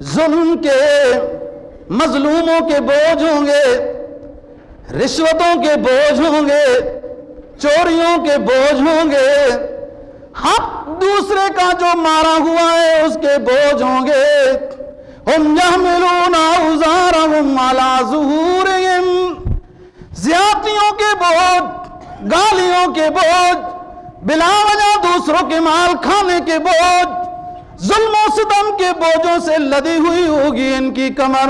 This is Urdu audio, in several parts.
ظلم کے مظلوموں کے بوجھ ہوں گے، رشوتوں کے بوجھ ہوں گے، چوریوں کے بوجھ ہوں گے، حق دوسرے کا جو مارا ہوا ہے اس کے بوجھ ہوں گے۔ ہم یحملون اوزارہم علی ظہورہم، زیادتیوں کے بوجھ، گالیوں کے بوجھ، بلا وجہ دوسروں کے مال کھانے کے بوجھ، ظلم و ستم کے بوجھوں سے لدی ہوئی ہوگی ان کی کمر۔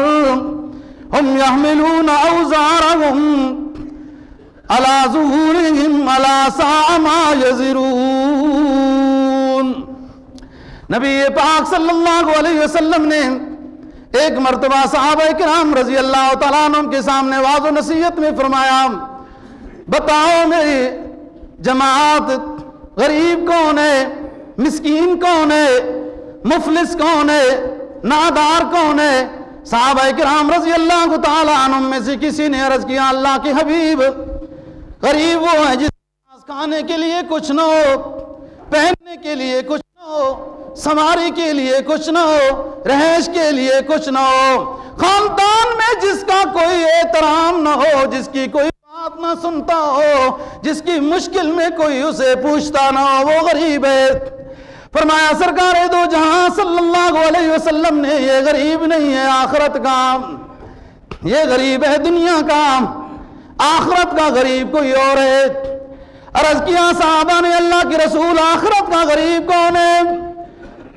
ہم یحملون اوزارہم علی ظہورہم الا ساء ما یزرون۔ نبی پاک صلی اللہ علیہ وسلم نے ایک مرتبہ صحابہ کرام رضی اللہ تعالیٰ عنہ کے سامنے واعظ و نصیحت میں فرمایا، بتاؤ میری جماعت، غریب کون ہے، مسکین کون ہے، مفلس کون ہے، نادار کون ہے؟ صحابہ کرام رضی اللہ تعالیٰ عنہ میں سے کسی نے عرض کیا، اللہ کے حبیب، غریب وہ ہے جس کے پاس کھانے کے لیے کچھ نہ ہو، پہننے کے لیے کچھ نہ ہو، سواری کے لیے کچھ نہ ہو، رہائش کے لیے کچھ نہ ہو، خاندان میں جس کا کوئی احترام نہ ہو، جس کی کوئی بات نہ سنتا ہو، جس کی مشکل میں کوئی اسے پوچھتا نہ ہو، وہ غریب ہے۔ فرمایا سرکار دو جہاں صلی اللہ علیہ وسلم نے یہ غریب نہیں ہے آخرت کا، یہ غریب ہے دنیا کا، آخرت کا غریب کوئی اور ہے۔ عرض کیا صحابہ نے، اللہ کے رسول آخرت کا غریب کون ہے؟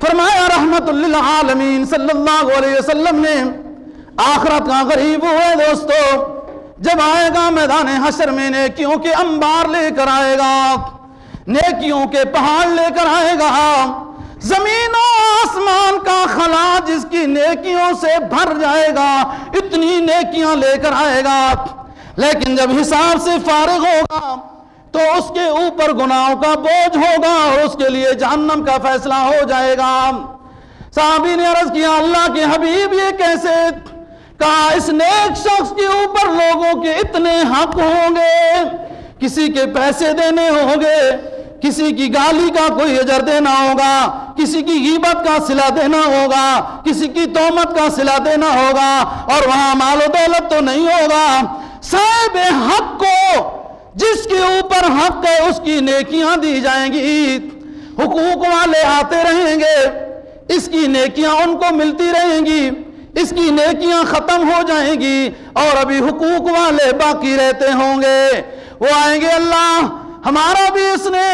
فرمایا رحمت للعالمین صلی اللہ علیہ وسلم نے، آخرت کا غریب وہ ہے دوستو جب آئے گا میدان حشر میں، نیکیوں کے انبار لے کر آئے گا، نیکیوں کے پہاڑ لے کر آئے گا، زمین و آسمان کا خلا جس کی نیکیوں سے بھر جائے گا، اتنی نیکیاں لے کر آئے گا، لیکن جب حساب سے فارغ ہوگا تو اس کے اوپر گناہوں کا بوجھ ہوگا اور اس کے لیے جہنم کا فیصلہ ہو جائے گا۔ صحابی نے عرض کیا، اللہ کے حبیب یہ کیسے؟ کہا اس نیک شخص کے اوپر لوگوں کے اتنے حق ہوں گے، کسی کے پیسے دینے ہوں گے، کسی کی گالی کا کوئی اجر دینا ہوگا، کسی کی غیبت کا صلہ دینا ہوگا، کسی کی تہمت کا صلہ دینا ہوگا، اور وہاں مال و دولت تو نہیں ہوگا۔ صاحب حق کو، جس کے اوپر حق ہے، اس کی نیکیاں دی جائیں گی، حقوق والے آتے رہیں گے، اس کی نیکیاں ان کو ملتی رہیں گی، اس کی نیکیاں ختم ہو جائیں گی، اور ابھی حقوق والے باقی رہتے ہوں گے۔ وہ آئیں گے، اللہ ہمارا بھی اس نے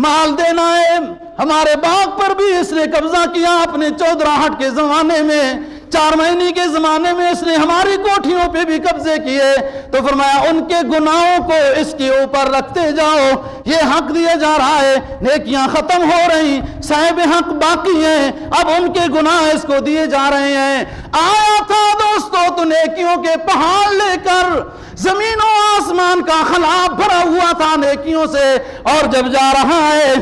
مال دینا ہے، ہمارے باغ پر بھی اس نے قبضہ کیا اپنے چودراہٹ کے زمانے میں، 4 مہینے کے زمانے میں اس نے ہماری کوٹھیوں پہ بھی قبضے کیے۔ تو فرمایا ان کے گناہوں کو اس کے اوپر رکھتے جاؤ، یہ حق دیا جا رہا ہے، نیکیاں ختم ہو رہی، صاحب حق باقی ہیں، اب ان کے گناہ اس کو دیے جا رہے ہیں۔ آیا تھا دوستو تو نیکیوں کے پہاڑ لے کر، زمین و آسمان کا خلا بھرا ہوا تھا نیکیوں سے، اور جب جا رہا ہے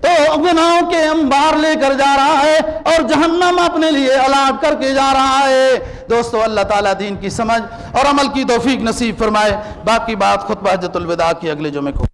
تو گناہوں کے انبار لے کر جا رہا ہے، اور جہنم اپنے لیے الاٹ کر کے جا رہا ہے۔ دوستو اللہ تعالیٰ دین کی سمجھ اور عمل کی توفیق نصیب فرمائے۔ باقی بات خطبہ حجۃ الوداع کی اگلے جمعے کو